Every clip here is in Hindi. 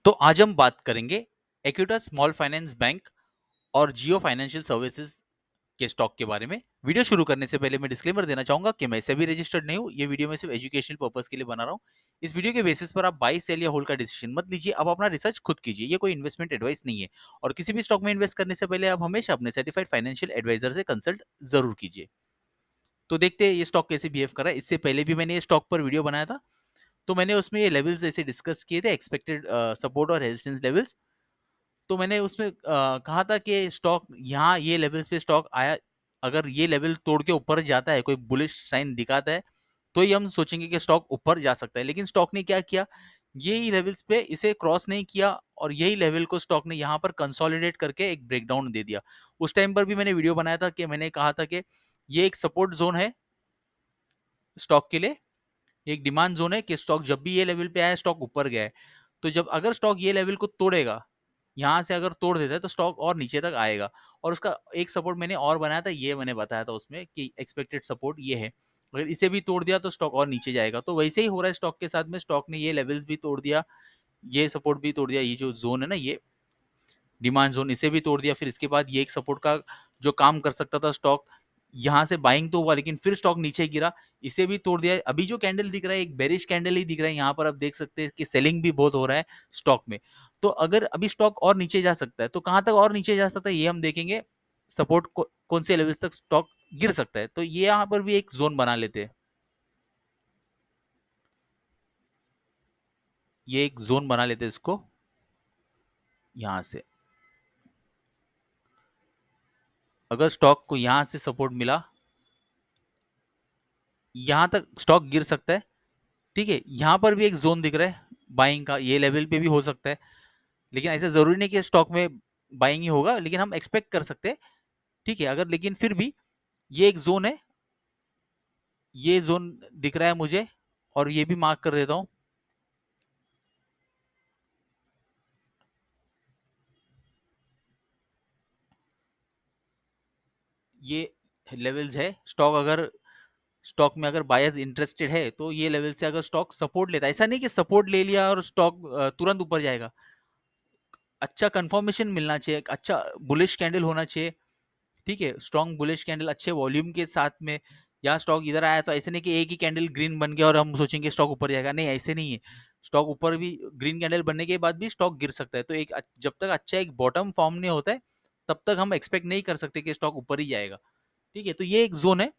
तो आज हम बात करेंगे इक्विटा स्मॉल फाइनेंस बैंक और जियो फाइनेंशियल सर्विसेज के स्टॉक के बारे में। वीडियो शुरू करने से पहले मैं डिस्क्लेमर देना चाहूंगा कि मैं इससे भी रजिस्टर्ड नहीं हूं। ये वीडियो मैं सिर्फ एजुकेशनल पर्पस के लिए बना रहा हूं। इस वीडियो के बेसिस पर आप बाई सेल या होल्ड का डिसीजन मत लीजिए। आप अपना रिसर्च खुद कीजिए। ये कोई इन्वेस्टमेंट एडवाइस नहीं है। और किसी भी स्टॉक में इन्वेस्ट करने से पहले आप हमेशा अपने सर्टिफाइड फाइनेंशियल एडवाइजर से कंसल्ट जरूर कीजिए। तो देखते हैं ये स्टॉक कैसे बिहेव कर रहा है। इससे पहले भी मैंने ये स्टॉक पर वीडियो बनाया था, तो मैंने उसमें ये लेवल्स ऐसे डिस्कस किए थे, एक्सपेक्टेड सपोर्ट और रेजिस्टेंस लेवल्स। तो मैंने उसमें कहा था कि स्टॉक यहाँ ये लेवल्स पे स्टॉक आया, अगर ये लेवल तोड़ के ऊपर जाता है, कोई बुलिश साइन दिखाता है, तो ये हम सोचेंगे कि स्टॉक ऊपर जा सकता है। लेकिन स्टॉक ने क्या किया, यही लेवल्स पे इसे क्रॉस नहीं किया और यही लेवल को स्टॉक ने यहाँ पर कंसोलिडेट करके एक ब्रेकडाउन दे दिया। उस टाइम पर भी मैंने वीडियो बनाया था कि मैंने कहा था कि ये एक सपोर्ट जोन है स्टॉक के लिए, एक डिमांड जोन है कि स्टॉक जब भी ये लेवल पे आया स्टॉक ऊपर गया है। तो जब अगर स्टॉक ये लेवल को तोड़ेगा, यहाँ से अगर तोड़ देता है, तो स्टॉक और नीचे तक आएगा। और उसका एक सपोर्ट मैंने और बनाया था, ये मैंने बताया था उसमें कि एक्सपेक्टेड सपोर्ट ये है, अगर इसे भी तोड़ दिया तो स्टॉक और नीचे जाएगा। तो वैसे ही हो रहा है स्टॉक के साथ में। स्टॉक ने ये लेवल्स भी तोड़ दिया, ये सपोर्ट भी तोड़ दिया, ये जो जोन है ना, ये डिमांड जोन, इसे भी तोड़ दिया। फिर इसके बाद ये एक सपोर्ट का जो काम कर सकता था स्टॉक, यहाँ से बाइंग तो हुआ लेकिन फिर स्टॉक नीचे गिरा, इसे भी तोड़ दिया। अभी जो कैंडल दिख रहा है एक बेरिश कैंडल ही दिख रहा है। यहाँ पर आप देख सकते हैं कि सेलिंग भी बहुत हो रहा है स्टॉक में। तो अगर अभी स्टॉक और नीचे जा सकता है, तो कहाँ तक और नीचे जा सकता है ये हम देखेंगे। सपोर्ट कौन से लेवल्स तक स्टॉक गिर सकता है, तो ये यहाँ पर भी एक जोन बना लेते हैं। ये एक जोन बना लेते हैं इसको, यहाँ से अगर स्टॉक को यहाँ से सपोर्ट मिला, यहाँ तक स्टॉक गिर सकता है। ठीक है, यहाँ पर भी एक जोन दिख रहा है बाइंग का, ये लेवल पे भी हो सकता है। लेकिन ऐसा जरूरी नहीं कि स्टॉक में बाइंग ही होगा, लेकिन हम एक्सपेक्ट कर सकते हैं। ठीक है, अगर लेकिन फिर भी ये एक जोन है, ये जोन दिख रहा है मुझे, और ये भी मार्क कर देता हूं। ये लेवल्स है। स्टॉक अगर स्टॉक में अगर बायर्स इंटरेस्टेड है, तो ये लेवल से अगर स्टॉक सपोर्ट लेता है, ऐसा नहीं कि सपोर्ट ले लिया और स्टॉक तुरंत ऊपर जाएगा। अच्छा कंफर्मेशन मिलना चाहिए, एक अच्छा बुलिश कैंडल होना चाहिए। ठीक है, स्ट्रॉन्ग बुलिश कैंडल अच्छे वॉल्यूम के साथ में। यहाँ स्टॉक इधर आया तो ऐसे नहीं कि एक ही कैंडल ग्रीन बन गया और हम सोचेंगे स्टॉक ऊपर जाएगा, नहीं ऐसे नहीं है। स्टॉक ऊपर भी ग्रीन कैंडल बनने के बाद भी स्टॉक गिर सकता है। तो एक जब तक अच्छा एक बॉटम फॉर्म नहीं होता है, तब तक हम एक्सपेक्ट नहीं कर सकते कि स्टॉक ऊपर ही जाएगा। ठीक है, तो ये एक जोन है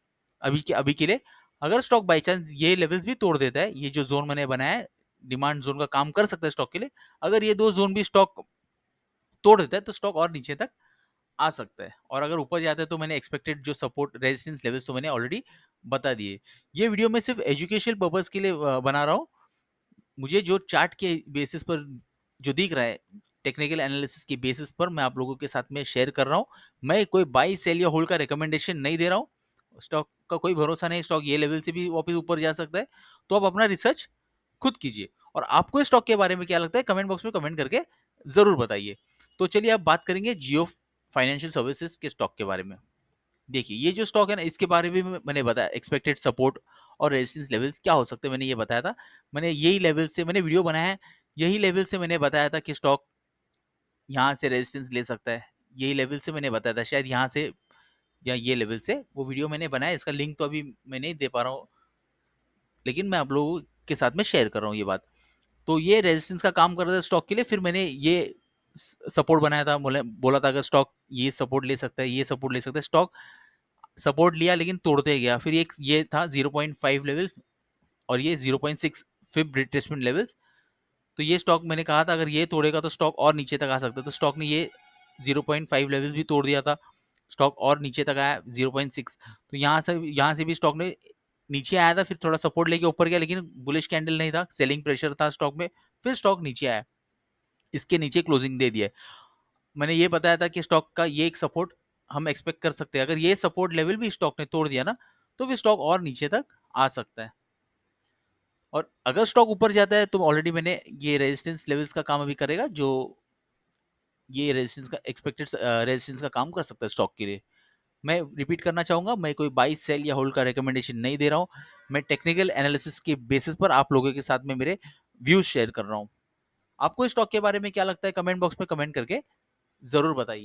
अभी के लिए। अगर स्टॉक बाई चांस ये लेवल्स भी तोड़ देता है, ये जो जोन मैंने बनाया है डिमांड जोन का काम कर सकता है स्टॉक के लिए, अगर ये दो जोन भी स्टॉक तोड़ देता है, तो स्टॉक और नीचे तक आ सकता है। और अगर ऊपर जाता है, तो मैंने एक्सपेक्टेड जो सपोर्ट रेजिस्टेंस लेवल्स तो मैंने ऑलरेडी बता दिए। ये वीडियो मैं सिर्फ एजुकेशनल पर्पस के लिए बना रहा हूँ। मुझे जो चार्ट के बेसिस पर जो दिख रहा है, टेक्निकल एनालिसिस के बेसिस पर मैं आप लोगों के साथ में शेयर कर रहा हूँ। मैं कोई बाई सेल या होल्ड का रिकमेंडेशन नहीं दे रहा हूँ। स्टॉक का कोई भरोसा नहीं, स्टॉक ये लेवल से भी वापस ऊपर जा सकता है। तो आप अपना रिसर्च खुद कीजिए। और आपको स्टॉक के बारे में क्या लगता है, कमेंट बॉक्स में कमेंट करके जरूर बताइए। तो चलिए अब बात करेंगे जियो फाइनेंशियल सर्विसेज के स्टॉक के बारे में। देखिए, ये जो स्टॉक है ना, इसके बारे में मैंने बताया एक्सपेक्टेड सपोर्ट और रेजिस्टेंस लेवल्स क्या हो सकते हैं, मैंने ये बताया था। मैंने यही लेवल से मैंने वीडियो बनाया है, यही लेवल से मैंने बताया था कि स्टॉक यहाँ से रेजिस्टेंस ले सकता है। यही लेवल से मैंने बताया था, शायद यहाँ से या ये लेवल से। वो वीडियो मैंने बनाया, इसका लिंक तो अभी मैं नहीं दे पा रहा हूँ, लेकिन मैं आप लोगों के साथ में शेयर कर रहा हूँ ये बात। तो ये रेजिस्टेंस का काम कर रहा था स्टॉक के लिए। फिर मैंने ये सपोर्ट बनाया था, बोला था अगर स्टॉक ये सपोर्ट ले सकता है, ये सपोर्ट ले सकता है। स्टॉक सपोर्ट लिया लेकिन तोड़ते गया। फिर एक ये था 0.5 लेवल्स, और ये 0.6 फिब रिट्रेसमेंट लेवल्स। तो ये स्टॉक मैंने कहा था अगर ये तोड़ेगा तो स्टॉक और नीचे तक आ सकता है। तो स्टॉक ने ये 0.5 लेवल्स भी तोड़ दिया था, स्टॉक और नीचे तक आया 0.6। तो यहाँ से भी स्टॉक ने नीचे आया था, फिर थोड़ा सपोर्ट लेके ऊपर गया, लेकिन बुलिश कैंडल नहीं था, सेलिंग प्रेशर था स्टॉक में। फिर स्टॉक नीचे आया, इसके नीचे क्लोजिंग दे दिया। मैंने ये बताया था कि स्टॉक का ये एक सपोर्ट हम एक्सपेक्ट कर सकते हैं। अगर ये सपोर्ट लेवल भी स्टॉक ने तोड़ दिया ना, तो फिर स्टॉक और नीचे तक आ सकता है। और अगर स्टॉक ऊपर जाता है, तो ऑलरेडी मैंने ये रेजिस्टेंस लेवल्स का काम अभी करेगा, जो ये रेजिस्टेंस का एक्सपेक्टेड रेजिस्टेंस का काम कर सकता है स्टॉक के लिए। मैं रिपीट करना चाहूंगा, मैं कोई बाई सेल या होल्ड का रिकमेंडेशन नहीं दे रहा हूँ। मैं टेक्निकल एनालिसिस के बेसिस पर आप लोगों के साथ में मेरे व्यूज शेयर कर रहा हूँ। आपको इस स्टॉक के बारे में क्या लगता है? कमेंट बॉक्स में कमेंट करके ज़रूर बताइए।